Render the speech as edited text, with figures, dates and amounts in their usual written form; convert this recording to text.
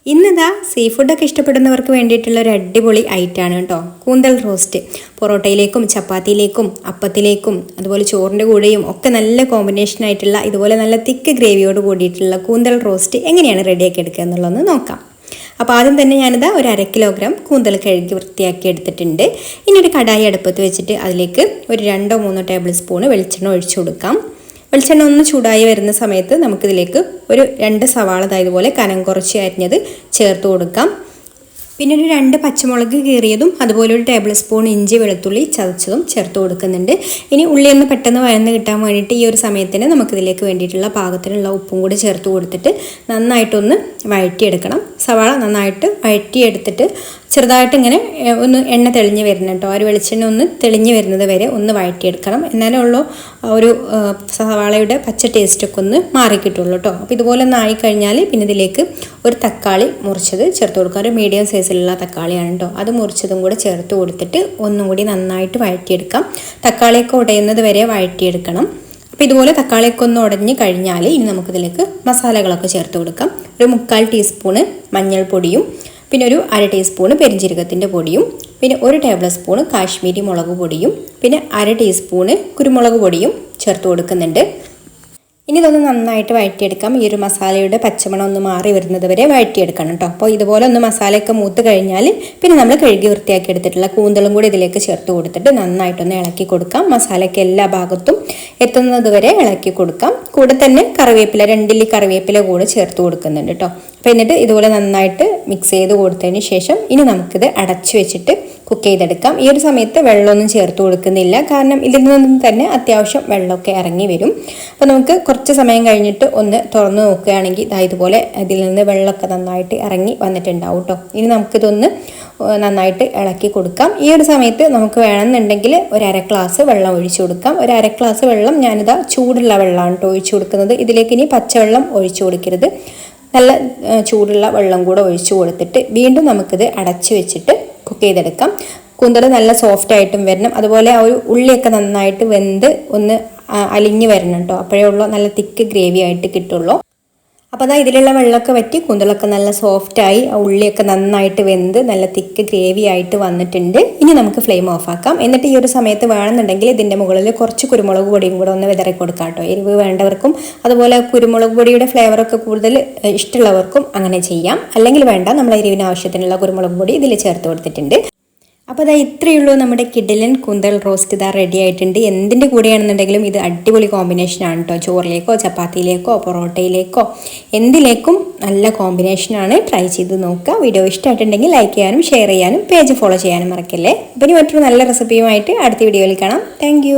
ഇന്നിതാ സീ ഫുഡൊക്കെ ഇഷ്ടപ്പെടുന്നവർക്ക് വേണ്ടിയിട്ടുള്ള ഒരു അടിപൊളി ഐറ്റമാണ് കേട്ടോ, കൂന്തൽ റോസ്റ്റ്. പൊറോട്ടയിലേക്കും ചപ്പാത്തിയിലേക്കും അപ്പത്തിലേക്കും അതുപോലെ ചോറിൻ്റെ കൂടെയും ഒക്കെ നല്ല കോമ്പിനേഷൻ ആയിട്ടുള്ള ഇതുപോലെ നല്ല തിക്ക് ഗ്രേവിയോട് കൂടിയിട്ടുള്ള കൂന്തൽ റോസ്റ്റ് എങ്ങനെയാണ് റെഡിയാക്കി എടുക്കുക എന്നുള്ളതൊന്ന് നോക്കാം. അപ്പോൾ ആദ്യം തന്നെ ഞാനിതാ ഒരു 1/2 കിലോഗ്രാം കൂന്തൽ കഴുകി വൃത്തിയാക്കി എടുത്തിട്ടുണ്ട്. ഇനി ഒരു കടായി അടുപ്പത്ത് വെച്ചിട്ട് അതിലേക്ക് ഒരു 2-3 ടേബിൾ സ്പൂൺ വെളിച്ചെണ്ണ ഒഴിച്ചു കൊടുക്കാം. വെളിച്ചെണ്ണ ഒന്ന് ചൂടായി വരുന്ന സമയത്ത് നമുക്കിതിലേക്ക് ഒരു 2 സവാള ഇതുപോലെ കനം കുറച്ച് അരിഞ്ഞത് ചേർത്ത് കൊടുക്കാം. പിന്നെ ഒരു 2 പച്ചമുളക് കീറിയതും അതുപോലെ ഒരു ടേബിൾ സ്പൂൺ ഇഞ്ചി വെളുത്തുള്ളി ചതച്ചതും ചേർത്ത് കൊടുക്കുന്നുണ്ട്. ഇനി ഉള്ളി ഒന്ന് പെട്ടെന്ന് വഴന്ന് കിട്ടാൻ വേണ്ടിയിട്ട് ഈ ഒരു സമയത്തിന് നമുക്കിതിലേക്ക് വേണ്ടിയിട്ടുള്ള പാകത്തിനുള്ള ഉപ്പും കൂടി ചേർത്ത് കൊടുത്തിട്ട് നന്നായിട്ടൊന്ന് വഴറ്റിയെടുക്കണം. സവാള നന്നായിട്ട് വഴറ്റിയെടുത്തിട്ട് ചെറുതായിട്ട് ഇങ്ങനെ ഒന്ന് എണ്ണ തെളിഞ്ഞ് വരുന്ന കേട്ടോ, ഒരു വെളിച്ചെണ്ണ ഒന്ന് തെളിഞ്ഞ് വരുന്നത് വരെ ഒന്ന് വഴറ്റിയെടുക്കണം. എന്നാലേ ഉള്ളൂ ഒരു സവാളയുടെ പച്ച ടേസ്റ്റൊക്കെ ഒന്ന് മാറിക്കിട്ടുള്ളൂ കേട്ടോ. അപ്പോൾ ഇതുപോലെ ഒന്ന് ആയിക്കഴിഞ്ഞാൽ പിന്നെ ഇതിലേക്ക് ഒരു തക്കാളി മുറിച്ചത് ചേർത്ത് കൊടുക്കുക. ഒരു മീഡിയം സൈസിലുള്ള തക്കാളിയാണ് കേട്ടോ, അത് മുറിച്ചതും കൂടെ ചേർത്ത് കൊടുത്തിട്ട് ഒന്നും കൂടി നന്നായിട്ട് വഴറ്റിയെടുക്കാം. തക്കാളിയൊക്കെ ഉടയുന്നത് വരെ വഴറ്റിയെടുക്കണം. അപ്പോൾ ഇതുപോലെ തക്കാളിയൊക്കെ ഒന്ന് ഉടഞ്ഞ് കഴിഞ്ഞാൽ ഇനി നമുക്കിതിലേക്ക് മസാലകളൊക്കെ ചേർത്ത് കൊടുക്കാം. ഒരു 1/4 ടീസ്പൂണ് മഞ്ഞൾപ്പൊടിയും പിന്നെ ഒരു 1/2 ടീസ്പൂണ് പെരിഞ്ജീരകത്തിൻ്റെ പൊടിയും പിന്നെ 1 ടേബിൾ സ്പൂണ് കാശ്മീരി മുളക് പൊടിയും പിന്നെ 1/2 ടീസ്പൂണ് കുരുമുളക് പൊടിയും ചേർത്ത് കൊടുക്കുന്നുണ്ട്. ഇനി ഇതൊന്ന് നന്നായിട്ട് വഴറ്റിയെടുക്കാം. ഈ ഒരു മസാലയുടെ പച്ചമണം ഒന്ന് മാറി വരുന്നത് വരെ വഴറ്റിയെടുക്കണം കേട്ടോ. അപ്പോൾ ഇതുപോലെ ഒന്ന് മസാലയൊക്കെ മൂത്ത് കഴിഞ്ഞാൽ പിന്നെ നമ്മൾ കഴുകി വൃത്തിയാക്കി എടുത്തിട്ടുള്ള കൂന്തളും കൂടി ഇതിലേക്ക് ചേർത്ത് കൊടുത്തിട്ട് നന്നായിട്ടൊന്ന് ഇളക്കി കൊടുക്കാം. മസാലയ്ക്ക് എല്ലാ ഭാഗത്തും എത്തുന്നത് വരെ ഇളക്കി കൊടുക്കാം. കൂടെ തന്നെ കറിവേപ്പില 2 ഇല്ലി കറിവേപ്പില കൂടെ ചേർത്ത് കൊടുക്കുന്നുണ്ട് കേട്ടോ. അപ്പോൾ എന്നിട്ട് ഇതുപോലെ നന്നായിട്ട് മിക്സ് ചെയ്ത് കൊടുത്തതിന് ശേഷം ഇനി നമുക്കിത് അടച്ചു വെച്ചിട്ട് കുക്ക് ചെയ്തെടുക്കാം. ഈ ഒരു സമയത്ത് വെള്ളമൊന്നും ചേർത്ത് കൊടുക്കുന്നില്ല, കാരണം ഇതിൽ നിന്നും തന്നെ അത്യാവശ്യം വെള്ളമൊക്കെ ഇറങ്ങി വരും. അപ്പോൾ നമുക്ക് കുറച്ച് സമയം കഴിഞ്ഞിട്ട് ഒന്ന് തുറന്ന് നോക്കുകയാണെങ്കിൽ ഇതുപോലെ ഇതിൽ നിന്ന് വെള്ളമൊക്കെ നന്നായിട്ട് ഇറങ്ങി വന്നിട്ടുണ്ടാവും കേട്ടോ. ഇനി നമുക്കിതൊന്ന് നന്നായിട്ട് ഇളക്കി കൊടുക്കാം. ഈ ഒരു സമയത്ത് നമുക്ക് വേണമെന്നുണ്ടെങ്കിൽ ഒരു 1/2 ഗ്ലാസ് വെള്ളം ഒഴിച്ചു കൊടുക്കാം. ഒരു 1/2 ഗ്ലാസ് വെള്ളം ഞാനിതാ ചൂടുള്ള വെള്ളമാണ് കേട്ടോ ഒഴിച്ചു കൊടുക്കുന്നത്. ഇതിലേക്ക് ഇനി പച്ചവെള്ളം ഒഴിച്ചു കൊടുക്കരുത്, നല്ല ചൂടുള്ള വെള്ളം കൂടെ ഒഴിച്ചു കൊടുത്തിട്ട് വീണ്ടും നമുക്കിത് അടച്ചു വെച്ചിട്ട് കുക്ക് ചെയ്തെടുക്കാം. കൂന്തൽ നല്ല സോഫ്റ്റ് ആയിട്ടും വരണം, അതുപോലെ ആ ഒരു ഉള്ളിയൊക്കെ നന്നായിട്ട് വെന്ത് ഒന്ന് അലിഞ്ഞ് വരണം കേട്ടോ. അപ്പോഴേ ഉള്ളൂ നല്ല തിക്ക് ഗ്രേവി ആയിട്ട് കിട്ടുള്ളൂ. അപ്പോൾ അതാ ഇതിലുള്ള വെള്ളമൊക്കെ വറ്റി കൂന്തലൊക്കെ നല്ല സോഫ്റ്റായി ഉള്ളിയൊക്കെ നന്നായിട്ട് വെന്ത് നല്ല തിക്ക് ഗ്രേവി ആയിട്ട് വന്നിട്ടുണ്ട്. ഇനി നമുക്ക് ഫ്ലെയിം ഓഫ് ആക്കാം. എന്നിട്ട് ഈ ഒരു സമയത്ത് വേണമെന്നുണ്ടെങ്കിൽ ഇതിൻ്റെ മുകളിൽ കുറച്ച് കുരുമുളക് പൊടിയും കൂടെ ഒന്ന് വിതറി കൊടുക്കാം കേട്ടോ. എരിവ് വേണ്ടവർക്കും അതുപോലെ കുരുമുളക് പൊടിയുടെ ഫ്ലേവറൊക്കെ കൂടുതൽ ഇഷ്ടമുള്ളവർക്കും അങ്ങനെ ചെയ്യാം. അല്ലെങ്കിൽ വേണ്ട, നമ്മൾ എരിവിന് ആവശ്യത്തിനുള്ള കുരുമുളക് പൊടി ഇതിൽ ചേർത്ത് കൊടുത്തിട്ടുണ്ട്. അപ്പോൾ അതാ ഇത്രയേ ഉള്ളൂ, നമ്മുടെ കിടിലൻ കൂന്തൽ റോസ്റ്റ് ഇതാ റെഡി ആയിട്ടുണ്ട്. എന്തിൻ്റെ കൂടെയാണെന്നുണ്ടെങ്കിലും ഇത് അടിപൊളി കോമ്പിനേഷനാണ് കേട്ടോ. ചോറിലേക്കോ ചപ്പാത്തിയിലേക്കോ പൊറോട്ടയിലേക്കോ എന്തിലേക്കും നല്ല കോമ്പിനേഷനാണ്. ട്രൈ ചെയ്ത് നോക്കുക. വീഡിയോ ഇഷ്ടമായിട്ടുണ്ടെങ്കിൽ ലൈക്ക് ചെയ്യാനും ഷെയർ ചെയ്യാനും പേജ് ഫോളോ ചെയ്യാനും മറക്കല്ലേ. അപ്പോൾ ഇനി മറ്റൊരു നല്ല റെസിപ്പിയുമായിട്ട് അടുത്ത വീഡിയോയിൽ കാണാം. താങ്ക്